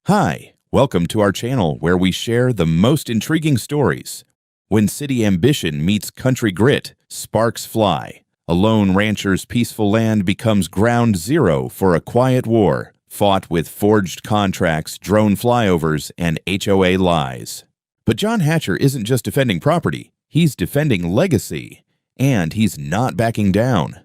Hi, welcome to our channel where we share the most intriguing stories. When city ambition meets country grit, sparks fly. A lone rancher's peaceful land becomes ground zero for a quiet war, fought with forged contracts, drone flyovers, and HOA lies. But John Hatcher isn't just defending property, he's defending legacy. And he's not backing down.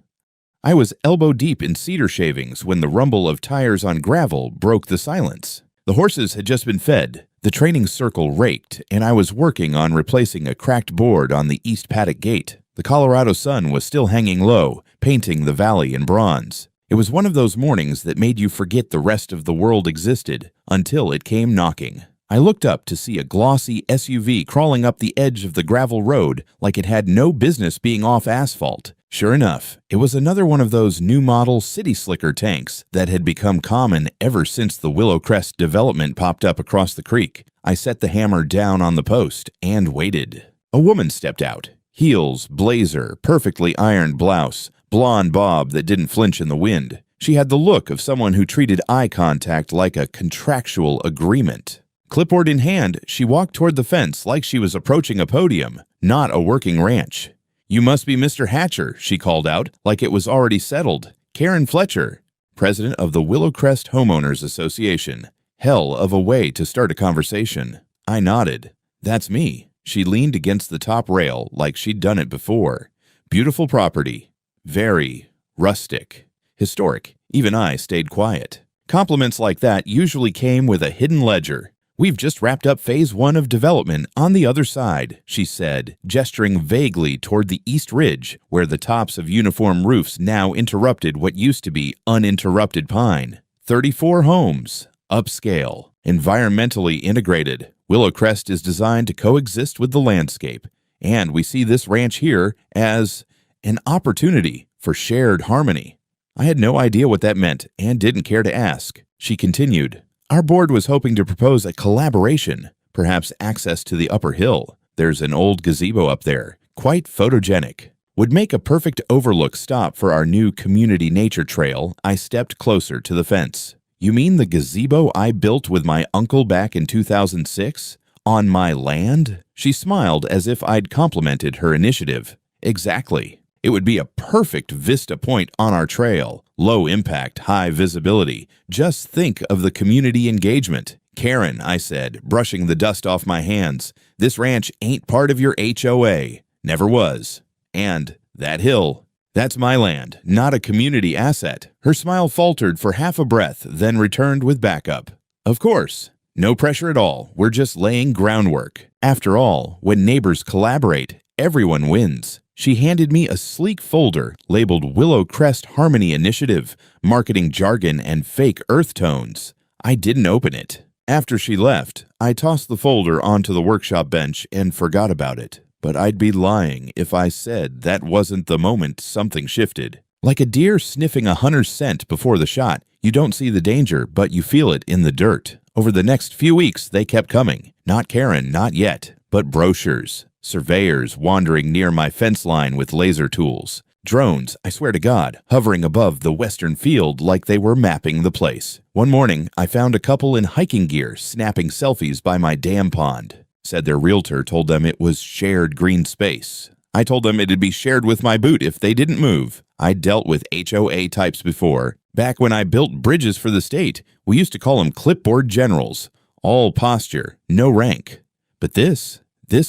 I was elbow deep in cedar shavings when the rumble of tires on gravel broke the silence. The horses had just been fed, the training circle raked, and I was working on replacing a cracked board on the east paddock gate. The Colorado sun was still hanging low, painting the valley in bronze. It was one of those mornings that made you forget the rest of the world existed, until it came knocking. I looked up to see a glossy SUV crawling up the edge of the gravel road like it had no business being off asphalt. Sure enough, it was another one of those new model city slicker tanks that had become common ever since the Willow Crest development popped up across the creek. I set the hammer down on the post and waited. A woman stepped out. Heels, blazer, perfectly ironed blouse, blonde bob that didn't flinch in the wind. She had the look of someone who treated eye contact like a contractual agreement. Clipboard in hand, she walked toward the fence like she was approaching a podium, not a working ranch. "You must be Mr. Hatcher," she called out, like it was already settled. "Karen Fletcher, president of the Willow Crest Homeowners Association." Hell of a way to start a conversation. I nodded. "That's me." She leaned against the top rail like she'd done it before. "Beautiful property. Very rustic. Historic." Even I stayed quiet. Compliments like that usually came with a hidden ledger. "We've just wrapped up phase 1 of development on the other side," she said, gesturing vaguely toward the east ridge, where the tops of uniform roofs now interrupted what used to be uninterrupted pine. 34 homes, upscale, environmentally integrated. Willow Crest is designed to coexist with the landscape, and we see this ranch here as an opportunity for shared harmony. I had no idea what that meant and didn't care to ask. She continued. "Our board was hoping to propose a collaboration, perhaps access to the upper hill. There's an old gazebo up there, quite photogenic. Would make a perfect overlook stop for our new community nature trail." I stepped closer to the fence. "You mean the gazebo I built with my uncle back in 2006? On my land?" She smiled as if I'd complimented her initiative. "Exactly. It would be a perfect vista point on our trail. Low impact, high visibility. Just think of the community engagement." "Karen," I said, brushing the dust off my hands, "this ranch ain't part of your HOA. Never was. And that hill, that's my land, not a community asset." Her smile faltered for half a breath, then returned with backup. "Of course. No pressure at all. We're just laying groundwork. After all, when neighbors collaborate, everyone wins." She handed me a sleek folder labeled Willow Crest Harmony Initiative, marketing jargon and fake earth tones. I didn't open it. After she left, I tossed the folder onto the workshop bench and forgot about it. But I'd be lying if I said that wasn't the moment something shifted. Like a deer sniffing a hunter's scent before the shot, you don't see the danger, but you feel it in the dirt. Over the next few weeks, they kept coming. Not Karen, not yet, but brochures. Surveyors wandering near my fence line with laser tools. Drones, I swear to God, hovering above the western field like they were mapping the place. One morning, I found a couple in hiking gear snapping selfies by my dam pond. Said their realtor told them it was shared green space. I told them it'd be shared with my boot if they didn't move. I'd dealt with HOA types before. Back when I built bridges for the state, we used to call them clipboard generals. All posture, no rank. But this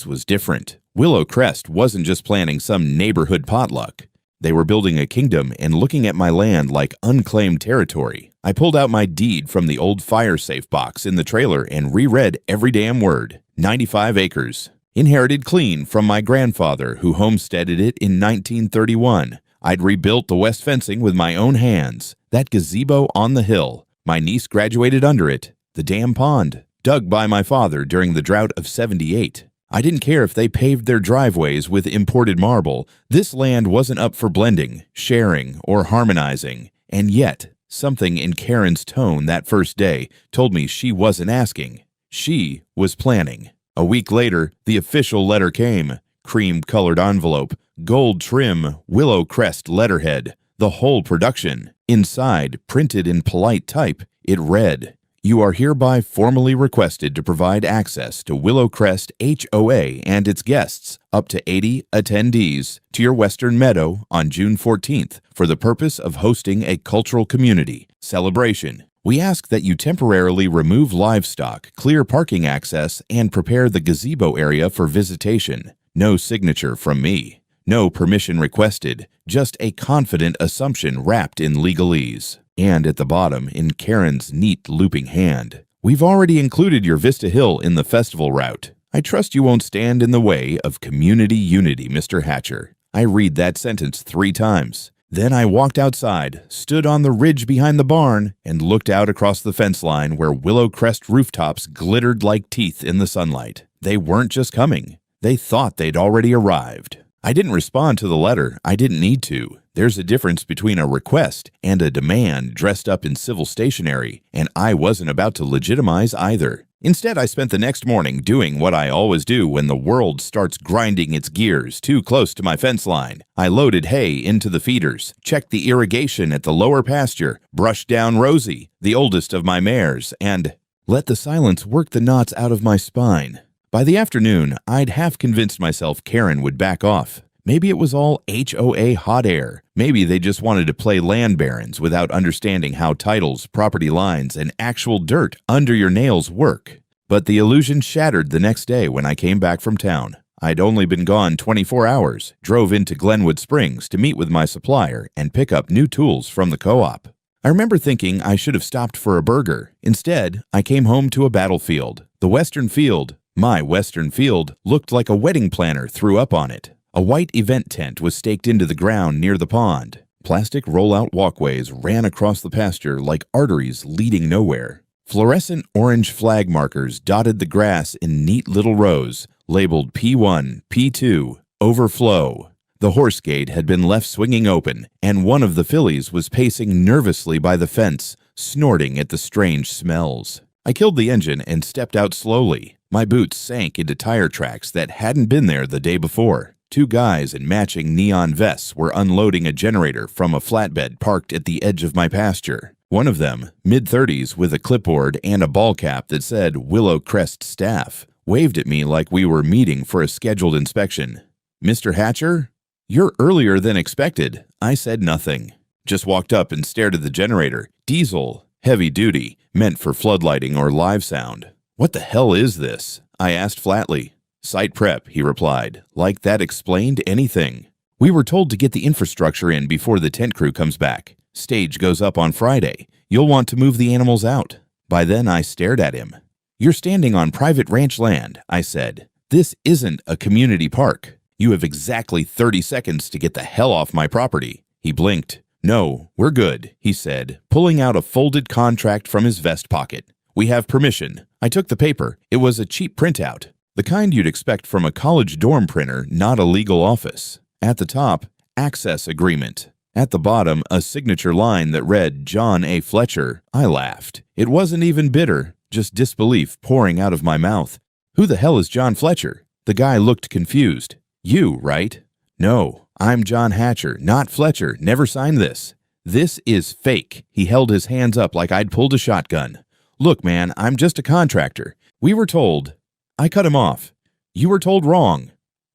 was different. Willow Crest wasn't just planning some neighborhood potluck. They were building a kingdom and looking at my land like unclaimed territory. I pulled out my deed from the old fire safe box in the trailer and reread every damn word. 95 acres. Inherited clean from my grandfather who homesteaded it in 1931. I'd rebuilt the west fencing with my own hands. That gazebo on the hill. My niece graduated under it. The dam pond, dug by my father during the drought of '78. I didn't care if they paved their driveways with imported marble. This land wasn't up for blending, sharing, or harmonizing. And yet, something in Karen's tone that first day told me she wasn't asking. She was planning. A week later, the official letter came. Cream-colored envelope, gold trim, Willow Crest letterhead. The whole production. Inside, printed in polite type, it read, You are hereby formally requested to provide access to Willow Crest HOA and its guests, up to 80 attendees, to your western meadow on June 14th for the purpose of hosting a cultural community celebration. We ask that you temporarily remove livestock, clear parking access, and prepare the gazebo area for visitation. No signature from me. No permission requested, just a confident assumption wrapped in legalese. And at the bottom, in Karen's neat looping hand, we've already included your Vista Hill in the festival route. I trust you won't stand in the way of community unity, Mr. Hatcher. I read that sentence 3 times. Then I walked outside, stood on the ridge behind the barn, and looked out across the fence line where Willow Crest rooftops glittered like teeth in the sunlight. They weren't just coming. They thought they'd already arrived. I didn't respond to the letter. I didn't need to. There's a difference between a request and a demand dressed up in civil stationery, and I wasn't about to legitimize either. Instead, I spent the next morning doing what I always do when the world starts grinding its gears too close to my fence line. I loaded hay into the feeders, checked the irrigation at the lower pasture, brushed down Rosie, the oldest of my mares, and let the silence work the knots out of my spine. By the afternoon, I'd half convinced myself Karen would back off. Maybe it was all HOA hot air. Maybe they just wanted to play land barons without understanding how titles, property lines, and actual dirt under your nails work. But the illusion shattered the next day when I came back from town. I'd only been gone 24 hours, drove into Glenwood Springs to meet with my supplier and pick up new tools from the co-op. I remember thinking I should have stopped for a burger. Instead, I came home to a battlefield. The western field, my western field, looked like a wedding planner threw up on it. A white event tent was staked into the ground near the pond. Plastic rollout walkways ran across the pasture like arteries leading nowhere. Fluorescent orange flag markers dotted the grass in neat little rows, labeled P1, P2, Overflow. The horse gate had been left swinging open, and one of the fillies was pacing nervously by the fence, snorting at the strange smells. I killed the engine and stepped out slowly. My boots sank into tire tracks that hadn't been there the day before. 2 guys in matching neon vests were unloading a generator from a flatbed parked at the edge of my pasture. One of them, mid-30s with a clipboard and a ball cap that said Willow Crest Staff, waved at me like we were meeting for a scheduled inspection. "Mr. Hatcher? You're earlier than expected." I said nothing. Just walked up and stared at the generator. Diesel, heavy duty, meant for floodlighting or live sound. "What the hell is this?" I asked flatly. "Site prep," he replied, like that explained anything. "We were told to get the infrastructure in before the tent crew comes back. Stage goes up on Friday. You'll want to move the animals out." By then I stared at him. "You're standing on private ranch land," I said. "This isn't a community park. You have exactly 30 seconds to get the hell off my property." He blinked. "No, we're good," he said, pulling out a folded contract from his vest pocket. "We have permission." I took the paper. It was a cheap printout. The kind you'd expect from a college dorm printer, not a legal office. At the top, access agreement. At the bottom, a signature line that read John A. Fletcher. I laughed. It wasn't even bitter, just disbelief pouring out of my mouth. "Who the hell is John Fletcher?" The guy looked confused. "You, right?" "No, I'm John Hatcher, not Fletcher. Never signed this." "This is fake." He held his hands up like I'd pulled a shotgun. "Look, man, I'm just a contractor. We were told..." I cut him off. "You were told wrong.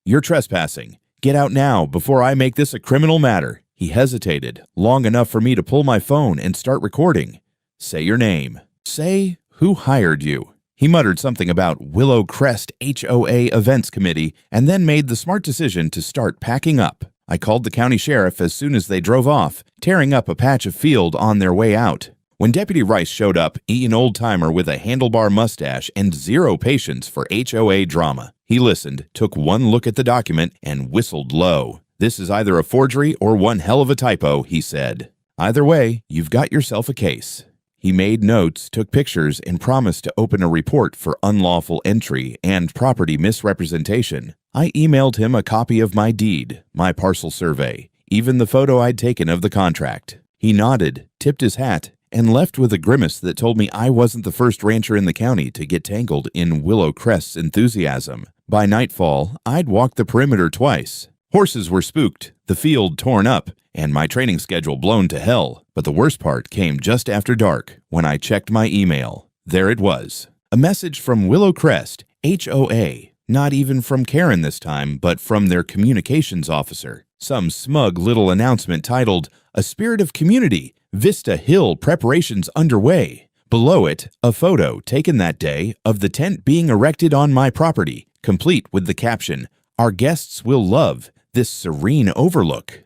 You're trespassing. Get out now before I make this a criminal matter." He hesitated, long enough for me to pull my phone and start recording. "Say your name." "Say who hired you." He muttered something about Willow Crest HOA Events Committee and then made the smart decision to start packing up. I called the county sheriff as soon as they drove off, tearing up a patch of field on their way out. When Deputy Rice showed up, he an old-timer with a handlebar mustache and zero patience for HOA drama. He listened, took one look at the document, and whistled low. "This is either a forgery or one hell of a typo," he said. "Either way, you've got yourself a case." He made notes, took pictures, and promised to open a report for unlawful entry and property misrepresentation. I emailed him a copy of my deed, my parcel survey, even the photo I'd taken of the contract. He nodded, tipped his hat, and left with a grimace that told me I wasn't the first rancher in the county to get tangled in Willow Crest's enthusiasm. By nightfall, I'd walked the perimeter twice. Horses were spooked, the field torn up, and my training schedule blown to hell. But the worst part came just after dark, when I checked my email. There it was. A message from Willow Crest, HOA. Not even from Karen this time, but from their communications officer. Some smug little announcement titled, "A Spirit of Community, Vista Hill Preparations Underway." Below it, a photo taken that day of the tent being erected on my property, complete with the caption, "Our guests will love this serene overlook."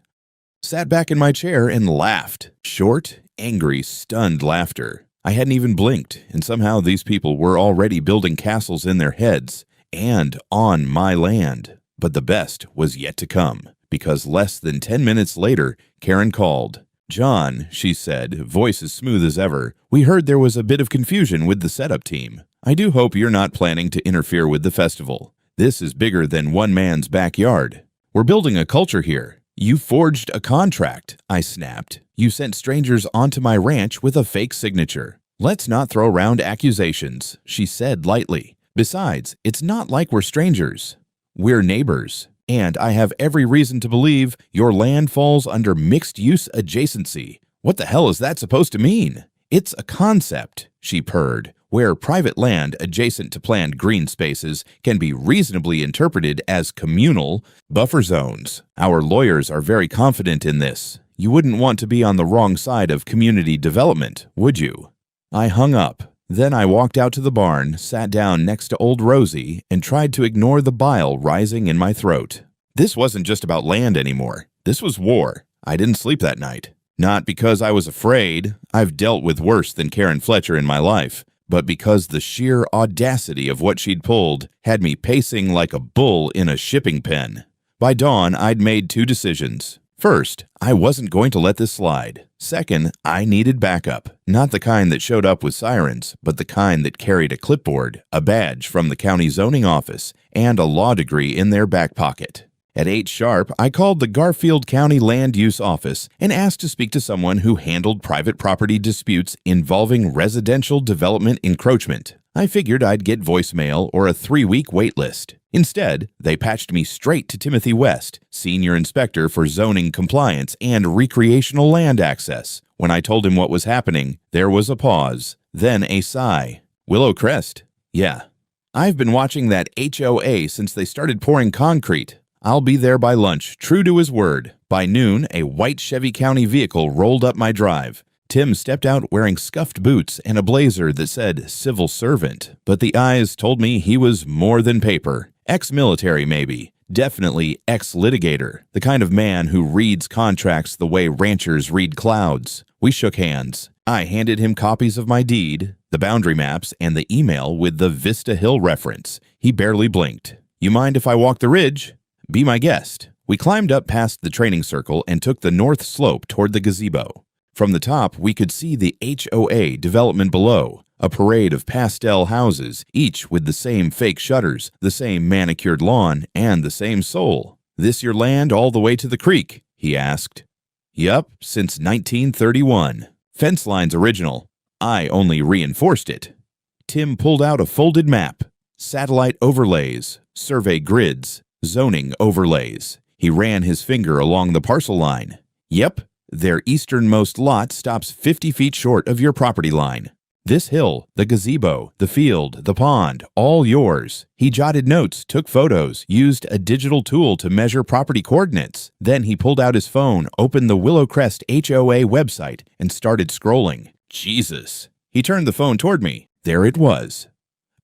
Sat back in my chair and laughed. Short, angry, stunned laughter. I hadn't even blinked, and somehow these people were already building castles in their heads and on my land. But the best was yet to come, because less than 10 minutes later, Karen called. "John," she said, voice as smooth as ever, "we heard there was a bit of confusion with the setup team. I do hope you're not planning to interfere with the festival. This is bigger than one man's backyard. We're building a culture here. You forged a contract," I snapped. "You sent strangers onto my ranch with a fake signature. Let's not throw around accusations," she said lightly. "Besides, it's not like we're strangers. We're neighbors. And I have every reason to believe your land falls under mixed-use adjacency. What the hell is that supposed to mean?" "It's a concept," she purred, "where private land adjacent to planned green spaces can be reasonably interpreted as communal buffer zones. Our lawyers are very confident in this. You wouldn't want to be on the wrong side of community development, would you?" I hung up. Then I walked out to the barn, sat down next to old Rosie, and tried to ignore the bile rising in my throat. This wasn't just about land anymore. This was war. I didn't sleep that night. Not because I was afraid. I've dealt with worse than Karen Fletcher in my life. But because the sheer audacity of what she'd pulled had me pacing like a bull in a shipping pen. By dawn, I'd made two decisions. First, I wasn't going to let this slide. Second, I needed backup. Not the kind that showed up with sirens, but the kind that carried a clipboard, a badge from the county zoning office, and a law degree in their back pocket. At 8 sharp, I called the Garfield County Land Use Office and asked to speak to someone who handled private property disputes involving residential development encroachment. I figured I'd get voicemail or a 3-week wait list. Instead, they patched me straight to Timothy West, Senior Inspector for Zoning Compliance and Recreational Land Access. When I told him what was happening, there was a pause, then a sigh. "Willow Crest? Yeah. I've been watching that HOA since they started pouring concrete. I'll be there by lunch, true to his word." By noon, a white Chevy County vehicle rolled up my drive. Tim stepped out wearing scuffed boots and a blazer that said civil servant, but the eyes told me he was more than paper. Ex-military, maybe. Definitely ex-litigator, the kind of man who reads contracts the way ranchers read clouds. We shook hands. I handed him copies of my deed, the boundary maps, and the email with the Vista Hill reference. He barely blinked. "You mind if I walk the ridge?" "Be my guest." We climbed up past the training circle and took the north slope toward the gazebo. From the top, we could see the HOA development below, a parade of pastel houses, each with the same fake shutters, the same manicured lawn, and the same soul. "This your land all the way to the creek?" he asked. "Yup, since 1931. Fence line's original. I only reinforced it." Tim pulled out a folded map. Satellite overlays, survey grids, zoning overlays. He ran his finger along the parcel line. "Yep, their easternmost lot stops 50 feet short of your property line. This hill, the gazebo, the field, the pond, all yours." He jotted notes, took photos, used a digital tool to measure property coordinates. Then he pulled out his phone, opened the Willow Crest HOA website, and started scrolling. Jesus. He turned the phone toward me. There it was.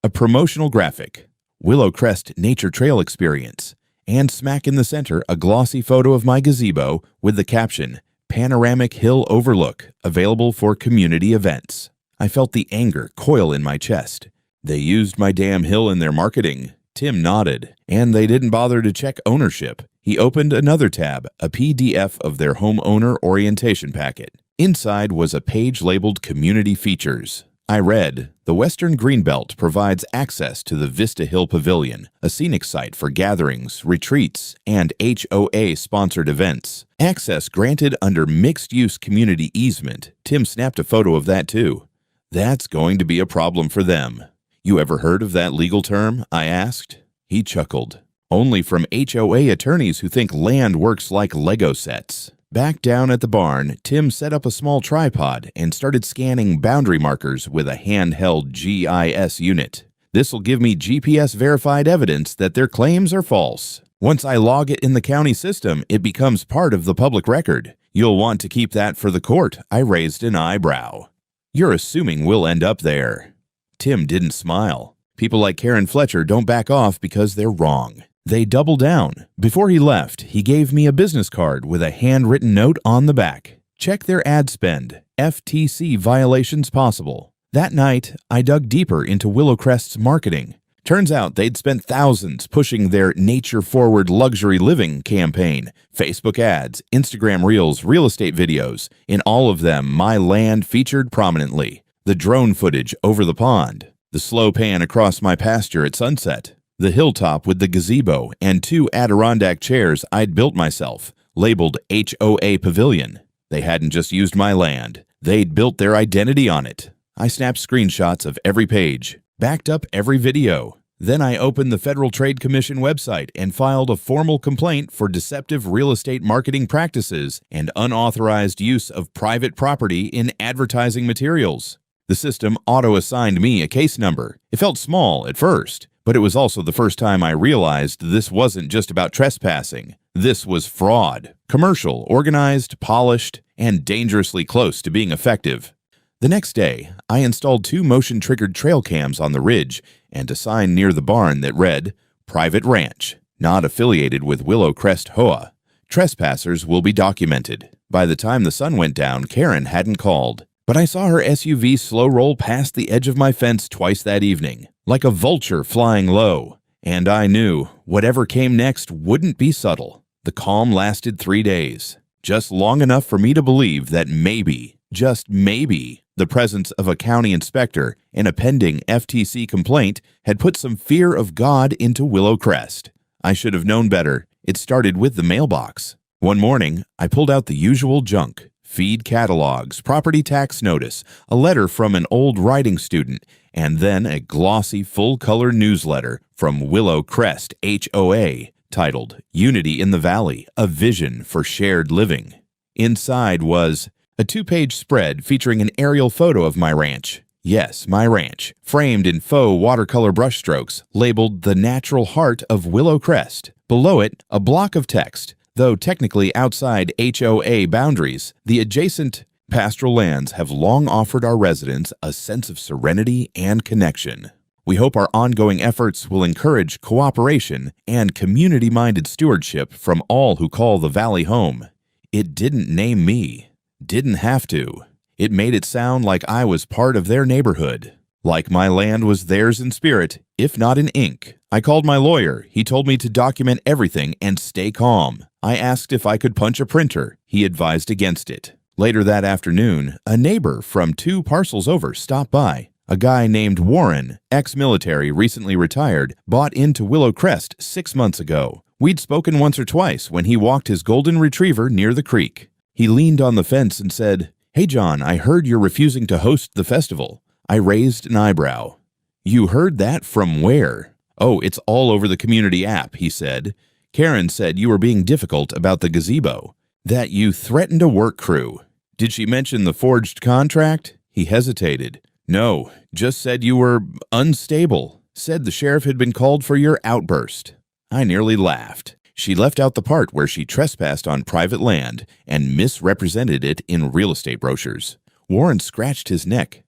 A promotional graphic. Willow Crest Nature Trail Experience. And smack in the center, a glossy photo of my gazebo with the caption, "Panoramic Hill Overlook, available for community events." I felt the anger coil in my chest. They used my damn hill in their marketing. Tim nodded, and they didn't bother to check ownership. He opened another tab, a PDF of their homeowner orientation packet. Inside was a page labeled Community Features. I read, "The Western Greenbelt provides access to the Vista Hill Pavilion, a scenic site for gatherings, retreats, and HOA-sponsored events. Access granted under mixed-use community easement." Tim snapped a photo of that too. "That's going to be a problem for them." "You ever heard of that legal term?" I asked. He chuckled. "Only from HOA attorneys who think land works like Lego sets. Back down at the barn, Tim set up a small tripod and started scanning boundary markers with a handheld GIS unit. This'll give me GPS-verified evidence that their claims are false. Once I log it in the county system, it becomes part of the public record. You'll want to keep that for the court. I raised an eyebrow. You're assuming we'll end up there. Tim didn't smile. People like Karen Fletcher don't back off because they're wrong. They double down. Before he left, he gave me a business card with a handwritten note on the back. Check their ad spend. FTC violations possible. That night, I dug deeper into Willowcrest's marketing. Turns out they'd spent thousands pushing their nature-forward luxury living campaign, Facebook ads, Instagram reels, real estate videos. In all of them, my land featured prominently. The drone footage over the pond, the slow pan across my pasture at sunset, the hilltop with the gazebo and 2 Adirondack chairs I'd built myself, labeled HOA Pavilion. They hadn't just used my land. They'd built their identity on it. I snapped screenshots of every page, backed up every video. Then I opened the Federal Trade Commission website and filed a formal complaint for deceptive real estate marketing practices and unauthorized use of private property in advertising materials. The system auto-assigned me a case number. It felt small at first, but it was also the first time I realized this wasn't just about trespassing. This was fraud. Commercial, organized, polished, and dangerously close to being effective. The next day, I installed 2 motion-triggered trail cams on the ridge and a sign near the barn that read, "Private Ranch, not affiliated with Willowcrest HOA. Trespassers will be documented." By the time the sun went down, Karen hadn't called, but I saw her SUV slow roll past the edge of my fence twice that evening, like a vulture flying low. And I knew whatever came next wouldn't be subtle. The calm lasted 3 days, just long enough for me to believe that maybe, just maybe, the presence of a county inspector and a pending FTC complaint had put some fear of God into Willowcrest. I should have known better. It started with the mailbox. One morning, I pulled out the usual junk: feed catalogs, property tax notice, a letter from an old writing student, and then a glossy full-color newsletter from Willowcrest HOA titled "Unity in the Valley, a Vision for Shared Living." Inside was a 2-page spread featuring an aerial photo of my ranch. Yes, my ranch, framed in faux watercolor brushstrokes, labeled "The Natural Heart of Willowcrest." Below it, a block of text. Though technically outside HOA boundaries, the adjacent pastoral lands have long offered our residents a sense of serenity and connection. We hope our ongoing efforts will encourage cooperation and community-minded stewardship from all who call the valley home. It didn't name me. Didn't have to. It made it sound like I was part of their neighborhood, like my land was theirs in spirit, if not in ink. I called my lawyer. He told me to document everything and stay calm. I asked if I could punch a printer. He advised against it. Later that afternoon, a neighbor from 2 parcels over stopped by. A guy named Warren, ex-military, recently retired, bought into Willowcrest 6 months ago. We'd spoken once or twice when he walked his golden retriever near the creek. He leaned on the fence and said, "Hey John, I heard you're refusing to host the festival." I raised an eyebrow. "You heard that from where?" "Oh, it's all over the community app," he said. "Karen said you were being difficult about the gazebo, that you threatened a work crew." "Did she mention the forged contract?" He hesitated. "No, just said you were unstable. Said the sheriff had been called for your outburst." I nearly laughed. She left out the part where she trespassed on private land and misrepresented it in real estate brochures. Warren scratched his neck.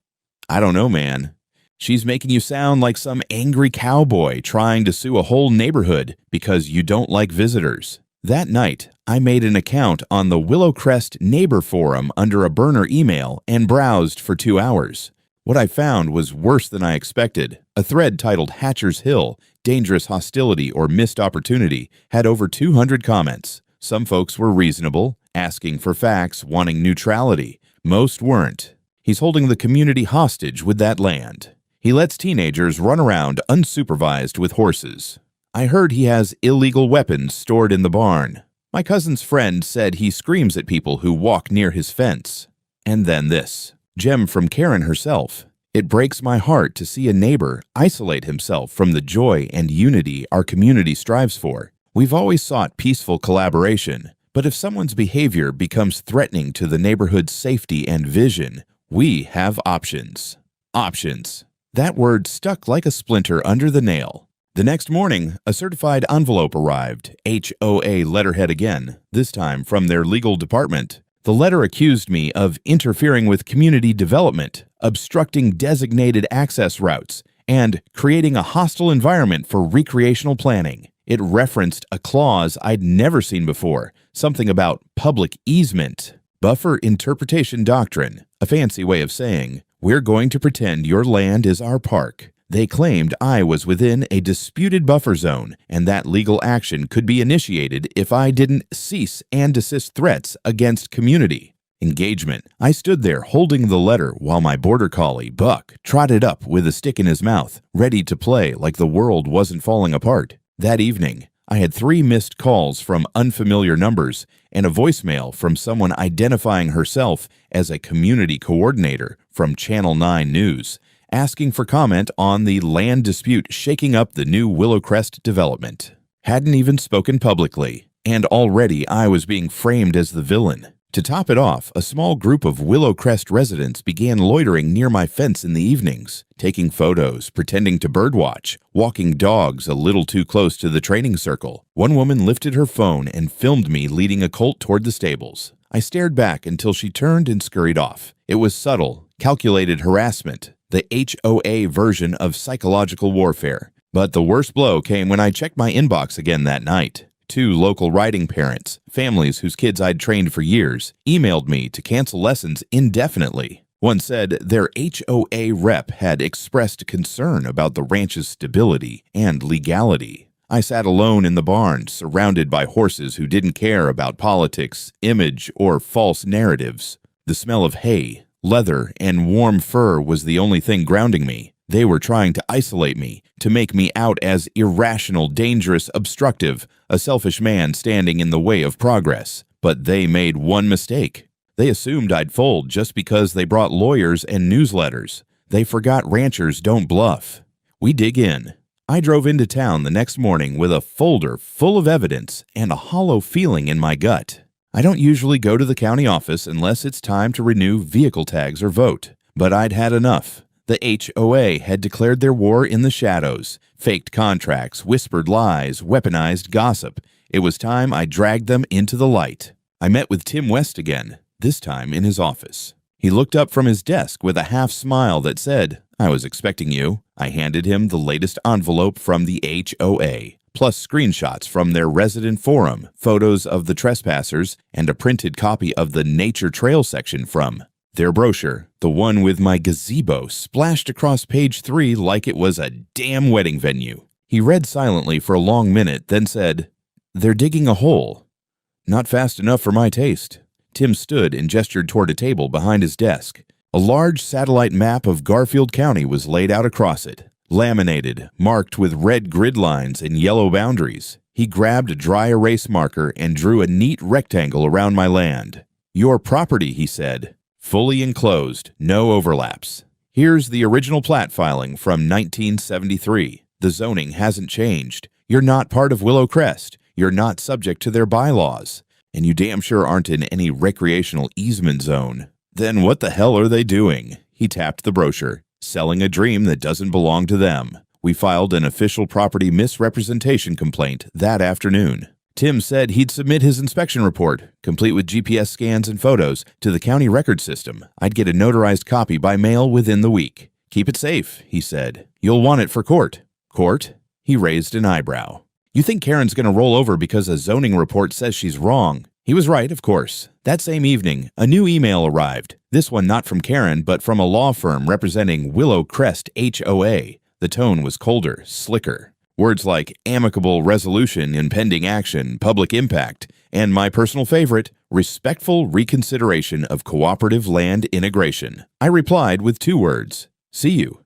"I don't know, man. She's making you sound like some angry cowboy trying to sue a whole neighborhood because you don't like visitors." That night, I made an account on the Willowcrest Neighbor Forum under a burner email and browsed for 2 hours. What I found was worse than I expected. A thread titled "Hatcher's Hill, Dangerous Hostility or Missed Opportunity" had over 200 comments. Some folks were reasonable, asking for facts, wanting neutrality. Most weren't. He's holding the community hostage with that land. He lets teenagers run around unsupervised with horses. I heard he has illegal weapons stored in the barn. My cousin's friend said he screams at people who walk near his fence. And then this. Gem from Karen herself. It breaks my heart to see a neighbor isolate himself from the joy and unity our community strives for. We've always sought peaceful collaboration, But if someone's behavior becomes threatening to the neighborhood's safety and vision, we have options. Options. That word stuck like a splinter under the nail. The next morning, a certified envelope arrived, HOA letterhead again, this time from their legal department. The letter accused me of interfering with community development, obstructing designated access routes, and creating a hostile environment for recreational planning. It referenced a clause I'd never seen before, something about public easement. Buffer interpretation doctrine, a fancy way of saying, we're going to pretend your land is our park. They claimed I was within a disputed buffer zone, and that legal action could be initiated if I didn't cease and desist threats against community engagement. I stood there holding the letter while my border collie, Buck, trotted up with a stick in his mouth, ready to play like the world wasn't falling apart. That evening, I had 3 missed calls from unfamiliar numbers and a voicemail from someone identifying herself as a community coordinator from Channel 9 News, asking for comment on the land dispute shaking up the new Willowcrest development. Hadn't even spoken publicly, and already I was being framed as the villain. To top it off, a small group of Willowcrest residents began loitering near my fence in the evenings, taking photos, pretending to birdwatch, walking dogs a little too close to the training circle. One woman lifted her phone and filmed me leading a colt toward the stables. I stared back until she turned and scurried off. It was subtle, calculated harassment, the HOA version of psychological warfare. But the worst blow came when I checked my inbox again that night. 2 local riding parents, families whose kids I'd trained for years, emailed me to cancel lessons indefinitely. One said their HOA rep had expressed concern about the ranch's stability and legality. I sat alone in the barn, surrounded by horses who didn't care about politics, image, or false narratives. The smell of hay, leather, and warm fur was the only thing grounding me. They were trying to isolate me, to make me out as irrational, dangerous, obstructive, a selfish man standing in the way of progress. But they made one mistake. They assumed I'd fold just because they brought lawyers and newsletters. They forgot ranchers don't bluff. We dig in. I drove into town the next morning with a folder full of evidence and a hollow feeling in my gut. I don't usually go to the county office unless it's time to renew vehicle tags or vote, but I'd had enough. The HOA had declared their war in the shadows, faked contracts, whispered lies, weaponized gossip. It was time I dragged them into the light. I met with Tim West again, this time in his office. He looked up from his desk with a half smile that said, "I was expecting you." I handed him the latest envelope from the HOA, plus screenshots from their resident forum, photos of the trespassers, and a printed copy of the nature trail section from their brochure, the one with my gazebo splashed across page 3 like it was a damn wedding venue. He read silently for a long minute, then said, "They're digging a hole." Not fast enough for my taste. Tim stood and gestured toward a table behind his desk. A large satellite map of Garfield County was laid out across it, laminated, marked with red grid lines and yellow boundaries. He grabbed a dry erase marker and drew a neat rectangle around my land. "Your property," he said. "Fully enclosed, no overlaps. Here's the original plat filing from 1973. The zoning hasn't changed. You're not part of Willowcrest. You're not subject to their bylaws. And you damn sure aren't in any recreational easement zone. Then what the hell are they doing?" He tapped the brochure. "Selling a dream that doesn't belong to them." We filed an official property misrepresentation complaint that afternoon. Tim said he'd submit his inspection report, complete with GPS scans and photos, to the county record system. I'd get a notarized copy by mail within the week. "Keep it safe," he said. "You'll want it for court." "Court?" He raised an eyebrow. "You think Karen's going to roll over because a zoning report says she's wrong?" He was right, of course. That same evening, a new email arrived. This one not from Karen, but from a law firm representing Willowcrest HOA. The tone was colder, slicker. Words like amicable resolution, impending action, public impact, and my personal favorite, respectful reconsideration of cooperative land integration. I replied with 2 words, "See you."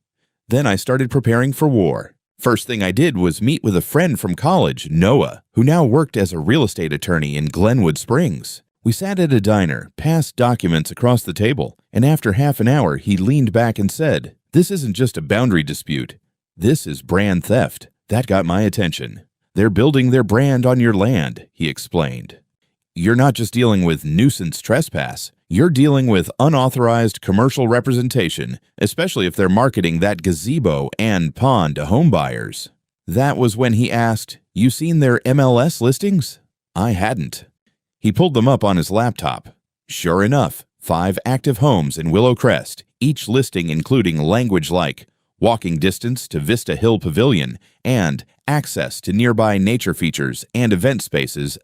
Then I started preparing for war. First thing I did was meet with a friend from college, Noah, who now worked as a real estate attorney in Glenwood Springs. We sat at a diner, passed documents across the table, and after half an hour he leaned back and said, "This isn't just a boundary dispute. This is brand theft." That got my attention. "They're building their brand on your land," he explained. You're not just dealing with nuisance trespass, you're dealing with unauthorized commercial representation, especially if they're marketing that gazebo and pond to home buyers. That was when he asked, "You seen their MLS listings?" I hadn't. He pulled them up on his laptop. Sure enough, 5 active homes in Willow Crest, each listing including language like walking distance to Vista Hill Pavilion and access to nearby nature features and event spaces.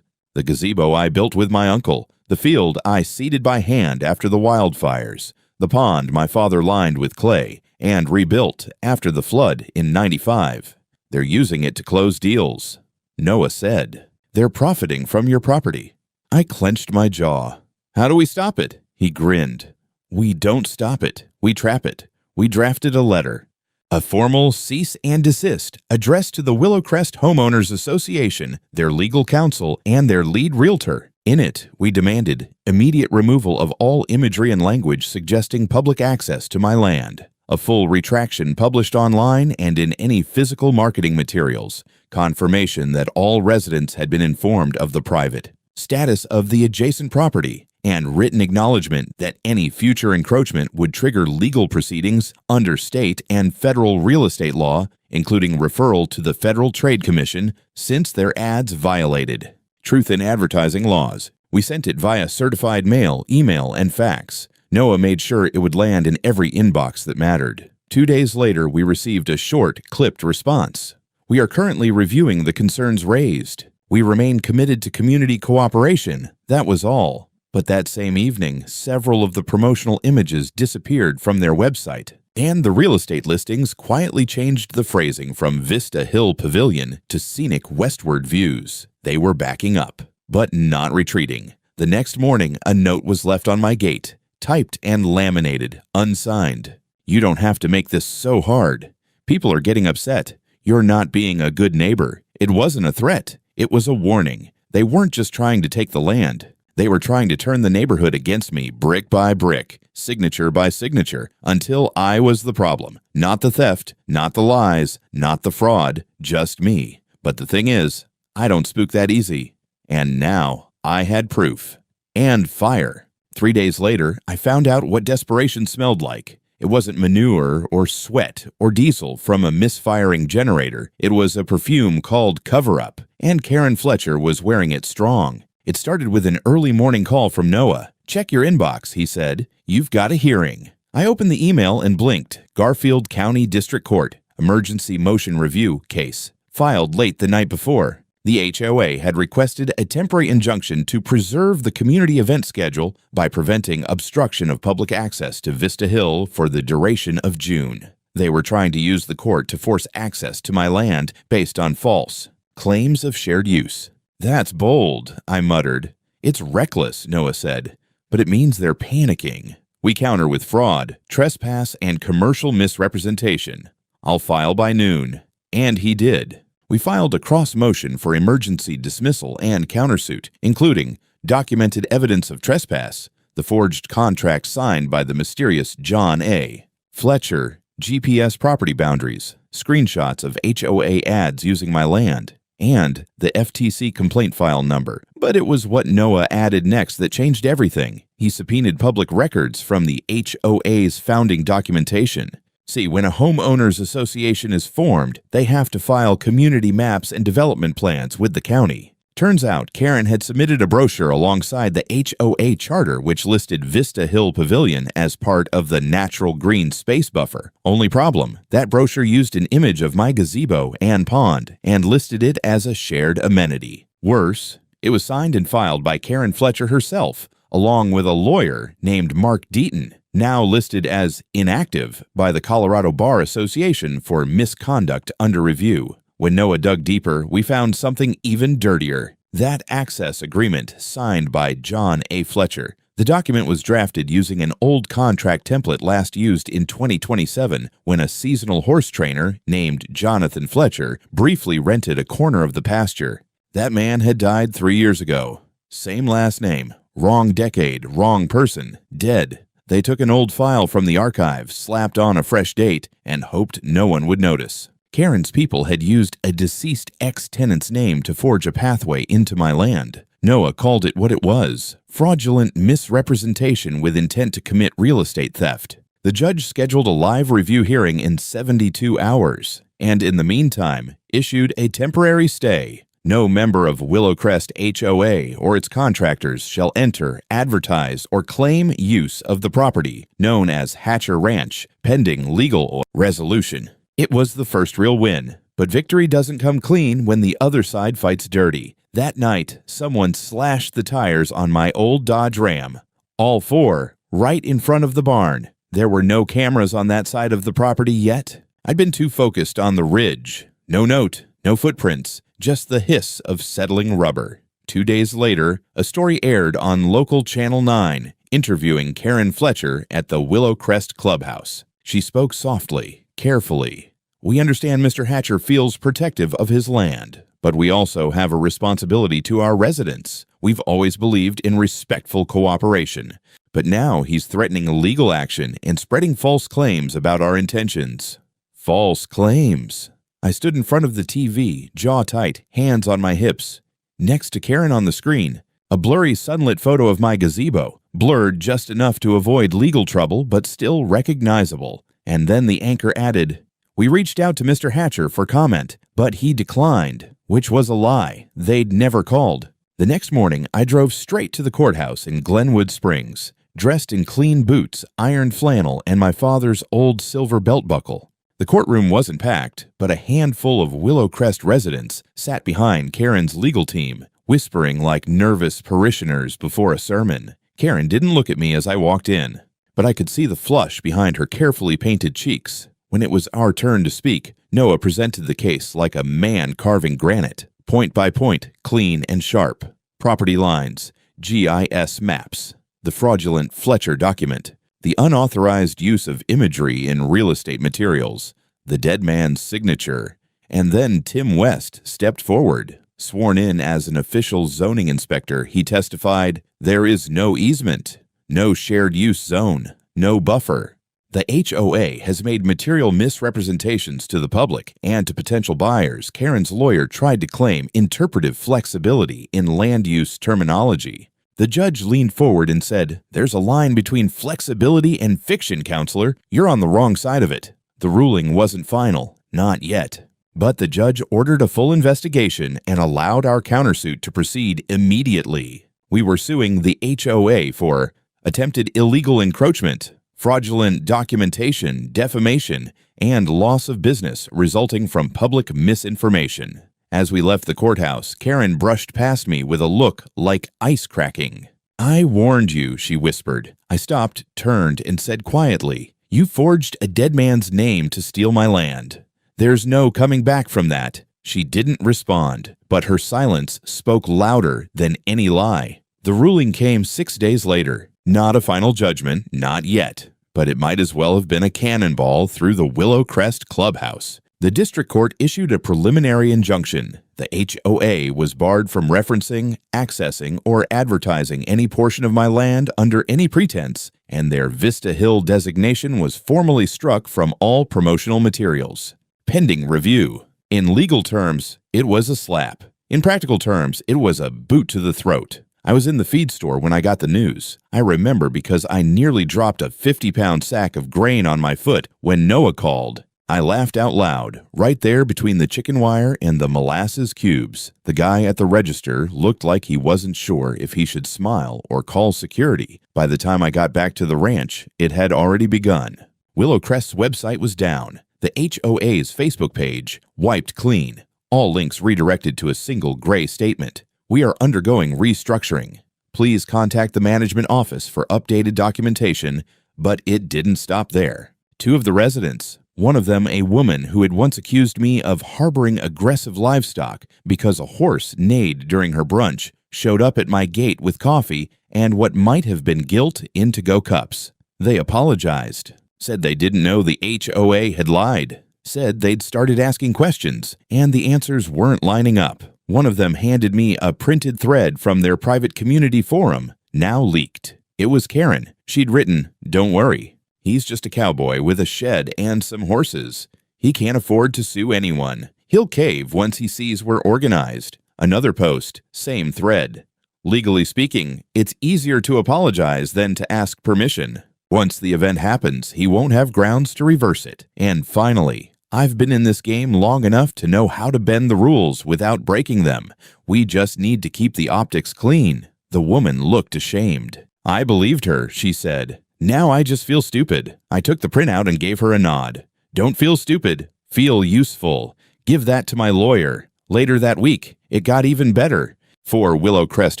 The gazebo I built with my uncle, the field I seeded by hand after the wildfires, the pond my father lined with clay and rebuilt after the flood in '95. They're using it to close deals. Noah said, "They're profiting from your property." I clenched my jaw. "How do we stop it?" He grinned. "We don't stop it. We trap it. We drafted a letter. A formal cease and desist addressed to the Willow Crest Homeowners Association, their legal counsel, and their lead realtor. In it, we demanded immediate removal of all imagery and language suggesting public access to my land, a full retraction published online and in any physical marketing materials, confirmation that all residents had been informed of the private status of the adjacent property, and written acknowledgement that any future encroachment would trigger legal proceedings under state and federal real estate law, including referral to the Federal Trade Commission since their ads violated truth in advertising laws. We sent it via certified mail, email, and fax. Noah made sure it would land in every inbox that mattered. 2 days later, we received a short, clipped response. "We are currently reviewing the concerns raised. We remain committed to community cooperation." That was all. But that same evening, several of the promotional images disappeared from their website, and the real estate listings quietly changed the phrasing from Vista Hill Pavilion to scenic westward views. They were backing up, but not retreating. The next morning, a note was left on my gate, typed and laminated, unsigned. "You don't have to make this so hard. People are getting upset. You're not being a good neighbor. It wasn't a threat. It was a warning. They weren't just trying to take the land. They were trying to turn the neighborhood against me brick by brick, signature by signature, until I was the problem. Not the theft, not the lies, not the fraud, just me. But the thing is, I don't spook that easy. And now I had proof. And fire. 3 days later, I found out what desperation smelled like. It wasn't manure or sweat or diesel from a misfiring generator. It was a perfume called Cover Up, and Karen Fletcher was wearing it strong. It started with an early morning call from Noah. "Check your inbox," he said. "You've got a hearing." I opened the email and blinked. Garfield County District Court, emergency motion review case, filed late the night before. The HOA had requested a temporary injunction to preserve the community event schedule by preventing obstruction of public access to Vista Hill for the duration of June. They were trying to use the court to force access to my land based on false claims of shared use. "That's bold," I muttered. "It's reckless," Noah said, "but it means they're panicking. We counter with fraud, trespass, and commercial misrepresentation. I'll file by noon." And he did. We filed a cross motion for emergency dismissal and countersuit, including documented evidence of trespass, the forged contract signed by the mysterious John A. Fletcher, GPS property boundaries, screenshots of HOA ads using my land, and the FTC complaint file number. But it was what Noah added next that changed everything. He subpoenaed public records from the HOA's founding documentation. See, when a homeowners association is formed, they have to file community maps and development plans with the county. Turns out Karen had submitted a brochure alongside the HOA charter, which listed Vista Hill Pavilion as part of the natural green space buffer. Only problem, that brochure used an image of my gazebo and pond and listed it as a shared amenity. Worse, it was signed and filed by Karen Fletcher herself, along with a lawyer named Mark Deaton, now listed as inactive by the Colorado Bar Association for misconduct under review. When Noah dug deeper, we found something even dirtier. That access agreement signed by John A. Fletcher. The document was drafted using an old contract template last used in 2027 when a seasonal horse trainer named Jonathan Fletcher briefly rented a corner of the pasture. That man had died 3 years ago. Same last name, wrong decade, wrong person, dead. They took an old file from the archive, slapped on a fresh date, and hoped no one would notice. Karen's people had used a deceased ex-tenant's name to forge a pathway into my land. Noah called it what it was: fraudulent misrepresentation with intent to commit real estate theft. The judge scheduled a live review hearing in 72 hours, and in the meantime, issued a temporary stay. No member of Willowcrest HOA or its contractors shall enter, advertise, or claim use of the property, known as Hatcher Ranch, pending legal resolution. It was the first real win, but victory doesn't come clean when the other side fights dirty. That night, someone slashed the tires on my old Dodge Ram. All four, right in front of the barn. There were no cameras on that side of the property yet. I'd been too focused on the ridge. No note, no footprints, just the hiss of settling rubber. 2 days later, a story aired on local Channel 9, interviewing Karen Fletcher at the Willowcrest Clubhouse. She spoke softly, carefully. "We understand Mr. Hatcher feels protective of his land, but we also have a responsibility to our residents. We've always believed in respectful cooperation. But now he's threatening legal action and spreading false claims about our intentions." False claims. I stood in front of the TV, jaw tight, hands on my hips. Next to Karen on the screen, a blurry sunlit photo of my gazebo, blurred just enough to avoid legal trouble but still recognizable. And then the anchor added, "We reached out to Mr. Hatcher for comment, but he declined," which was a lie. They'd never called. The next morning, I drove straight to the courthouse in Glenwood Springs, dressed in clean boots, ironed flannel, and my father's old silver belt buckle. The courtroom wasn't packed, but a handful of Willowcrest residents sat behind Karen's legal team, whispering like nervous parishioners before a sermon. Karen didn't look at me as I walked in, but I could see the flush behind her carefully painted cheeks. When it was our turn to speak, Noah presented the case like a man carving granite, point by point, clean and sharp. Property lines, GIS maps, the fraudulent Fletcher document, the unauthorized use of imagery in real estate materials, the dead man's signature, and then Tim West stepped forward. Sworn in as an official zoning inspector, he testified, "There is no easement, no shared use zone, no buffer." The HOA has made material misrepresentations to the public and to potential buyers. Karen's lawyer tried to claim interpretive flexibility in land use terminology. The judge leaned forward and said, "There's a line between flexibility and fiction, counselor. You're on the wrong side of it." The ruling wasn't final, not yet. But the judge ordered a full investigation and allowed our countersuit to proceed immediately. We were suing the HOA for attempted illegal encroachment, fraudulent documentation, defamation, and loss of business resulting from public misinformation. As we left the courthouse, Karen brushed past me with a look like ice cracking. "I warned you," she whispered. I stopped, turned, and said quietly, "You forged a dead man's name to steal my land. There's no coming back from that." She didn't respond, but her silence spoke louder than any lie. The ruling came 6 days later. Not a final judgment, not yet, but it might as well have been a cannonball through the Willowcrest Clubhouse. The district court issued a preliminary injunction. The HOA was barred from referencing, accessing, or advertising any portion of my land under any pretense, and their Vista Hill designation was formally struck from all promotional materials. Pending review. In legal terms, it was a slap. In practical terms, it was a boot to the throat. I was in the feed store when I got the news. I remember because I nearly dropped a 50-pound sack of grain on my foot when Noah called. I laughed out loud, right there between the chicken wire and the molasses cubes. The guy at the register looked like he wasn't sure if he should smile or call security. By the time I got back to the ranch, it had already begun. Willowcrest's website was down. The HOA's Facebook page wiped clean. All links redirected to a single gray statement. "We are undergoing restructuring. Please contact the management office for updated documentation," but it didn't stop there. 2 of the residents, one of them a woman who had once accused me of harboring aggressive livestock because a horse neighed during her brunch, showed up at my gate with coffee and what might have been gilt in to-go cups. They apologized, said they didn't know the HOA had lied, said they'd started asking questions, and the answers weren't lining up. One of them handed me a printed thread from their private community forum, now leaked. It was Karen. She'd written, "Don't worry. He's just a cowboy with a shed and some horses. He can't afford to sue anyone. He'll cave once he sees we're organized." Another post, same thread. Legally speaking, it's easier to apologize than to ask permission. Once the event happens, he won't have grounds to reverse it. And finally, I've been in this game long enough to know how to bend the rules without breaking them. We just need to keep the optics clean. The woman looked ashamed. I believed her, she said. Now I just feel stupid. I took the printout and gave her a nod. Don't feel stupid. Feel useful. Give that to my lawyer. Later that week, it got even better. 4 Willow Crest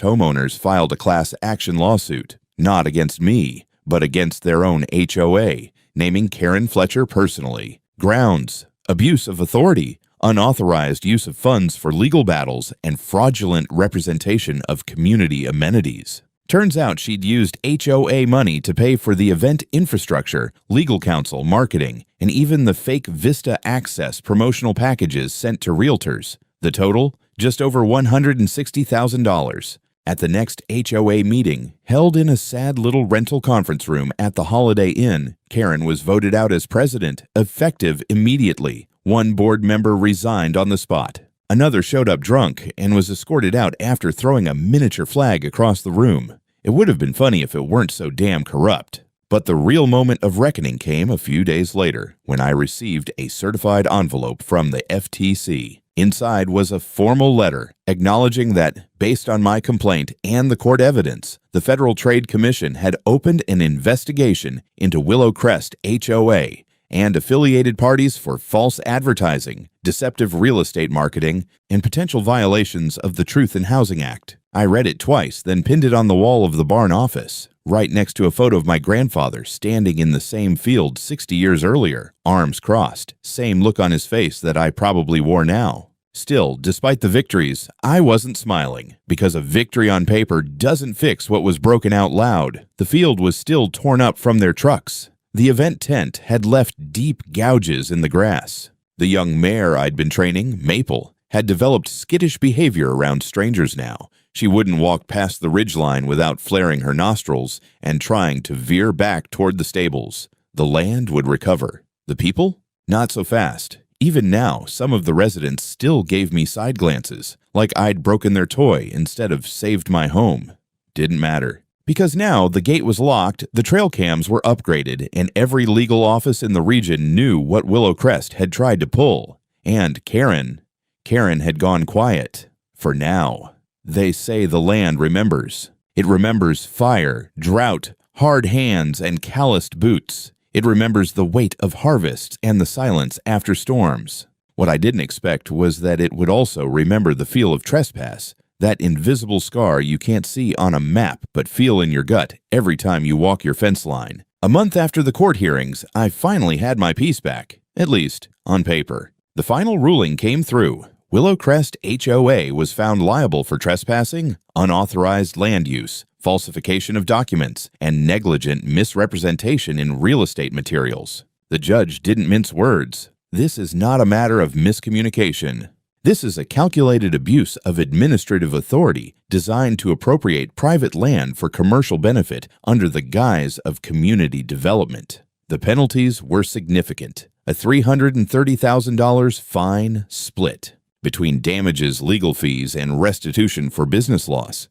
homeowners filed a class action lawsuit, not against me, but against their own HOA, naming Karen Fletcher personally. Grounds: abuse of authority, unauthorized use of funds for legal battles, and fraudulent representation of community amenities. Turns out she'd used HOA money to pay for the event infrastructure, legal counsel, marketing, and even the fake Vista Access promotional packages sent to realtors. The total? Just over $160,000. At the next HOA meeting, held in a sad little rental conference room at the Holiday Inn, Karen was voted out as president, effective immediately. One board member resigned on the spot. Another showed up drunk and was escorted out after throwing a miniature flag across the room. It would have been funny if it weren't so damn corrupt. But the real moment of reckoning came a few days later, when I received a certified envelope from the FTC. Inside was a formal letter acknowledging that, based on my complaint and the court evidence, the Federal Trade Commission had opened an investigation into Willow Crest HOA and affiliated parties for false advertising, deceptive real estate marketing, and potential violations of the Truth in Housing Act. I read it twice, then pinned it on the wall of the barn office, right next to a photo of my grandfather standing in the same field 60 years earlier, arms crossed, same look on his face that I probably wore now. Still, despite the victories, I wasn't smiling, because a victory on paper doesn't fix what was broken out loud. The field was still torn up from their trucks. The event tent had left deep gouges in the grass. The young mare I'd been training, Maple, had developed skittish behavior around strangers now. She wouldn't walk past the ridgeline without flaring her nostrils and trying to veer back toward the stables. The land would recover. The people? Not so fast. Even now, some of the residents still gave me side glances, like I'd broken their toy instead of saved my home. Didn't matter. Because now the gate was locked, the trail cams were upgraded, and every legal office in the region knew what Willow Crest had tried to pull. And Karen had gone quiet. For now. They say the land remembers. It remembers fire, drought, hard hands, and calloused boots. It remembers the weight of harvests and the silence after storms. What I didn't expect was that it would also remember the feel of trespass, that invisible scar you can't see on a map but feel in your gut every time you walk your fence line. A month after the court hearings, I finally had my peace back, at least on paper. The final ruling came through. Willow Crest HOA was found liable for trespassing, unauthorized land use, falsification of documents, and negligent misrepresentation in real estate materials. The judge didn't mince words. This is not a matter of miscommunication. This is a calculated abuse of administrative authority designed to appropriate private land for commercial benefit under the guise of community development. The penalties were significant. A $330,000 fine split between damages, legal fees, and restitution for business loss.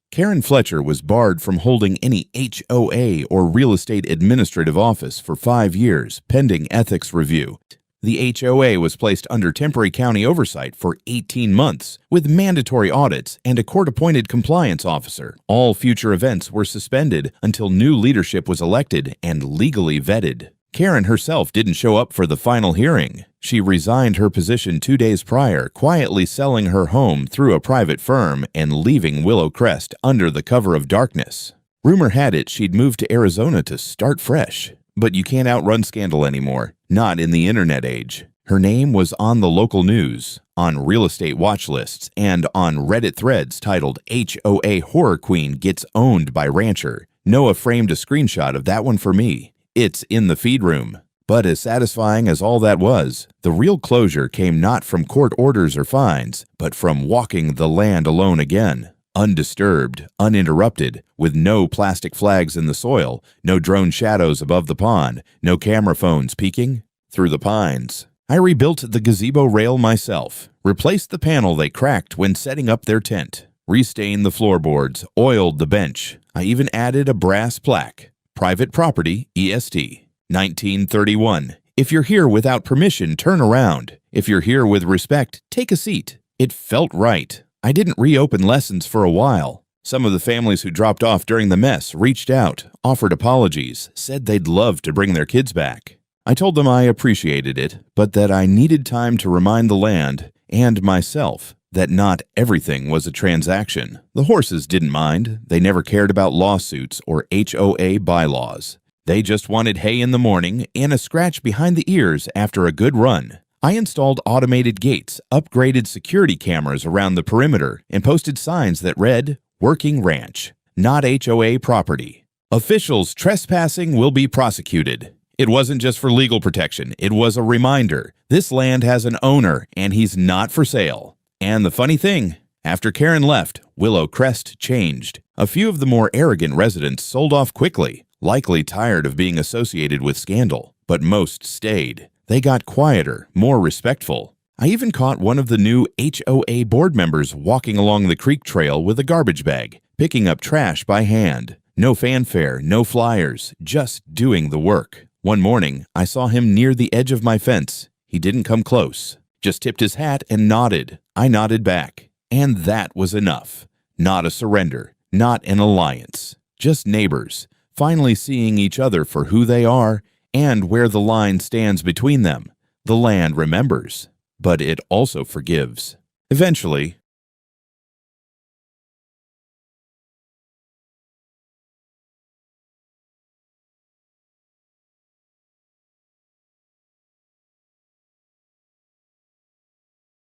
Karen Fletcher was barred from holding any HOA or real estate administrative office for 5 years, pending ethics review. The HOA was placed under temporary county oversight for 18 months, with mandatory audits and a court-appointed compliance officer. All future events were suspended until new leadership was elected and legally vetted. Karen herself didn't show up for the final hearing. She resigned her position 2 days prior, quietly selling her home through a private firm and leaving Willow Crest under the cover of darkness. Rumor had it she'd moved to Arizona to start fresh. But you can't outrun scandal anymore, not in the internet age. Her name was on the local news, on real estate watch lists, and on Reddit threads titled HOA Horror Queen Gets Owned by Rancher. Noah framed a screenshot of that one for me. It's in the feed room. But as satisfying as all that was, the real closure came not from court orders or fines, but from walking the land alone again. Undisturbed, uninterrupted, with no plastic flags in the soil, no drone shadows above the pond, no camera phones peeking through the pines. I rebuilt the gazebo rail myself, replaced the panel they cracked when setting up their tent. restained the floorboards, oiled the bench. I even added a brass plaque. Private property, EST. 1931. If you're here without permission, turn around. If you're here with respect, take a seat. It felt right. I didn't reopen lessons for a while. Some of the families who dropped off during the mess reached out, offered apologies, said they'd love to bring their kids back. I told them I appreciated it, but that I needed time to remind the land and myself that not everything was a transaction. The horses didn't mind. They never cared about lawsuits or HOA bylaws. They just wanted hay in the morning and a scratch behind the ears after a good run. I installed automated gates, upgraded security cameras around the perimeter, and posted signs that read, "Working Ranch, not HOA property. Officials trespassing will be prosecuted." It wasn't just for legal protection. It was a reminder. This land has an owner, and he's not for sale. And the funny thing, after Karen left, Willow Crest changed. A few of the more arrogant residents sold off quickly, likely tired of being associated with scandal, but most stayed. They got quieter, more respectful. I even caught one of the new HOA board members walking along the creek trail with a garbage bag, picking up trash by hand. No fanfare, no flyers, just doing the work. One morning, I saw him near the edge of my fence. He didn't come close, just tipped his hat and nodded. I nodded back, and that was enough. Not a surrender, not an alliance, just neighbors, finally seeing each other for who they are and where the line stands between them. The land remembers, but it also forgives. Eventually,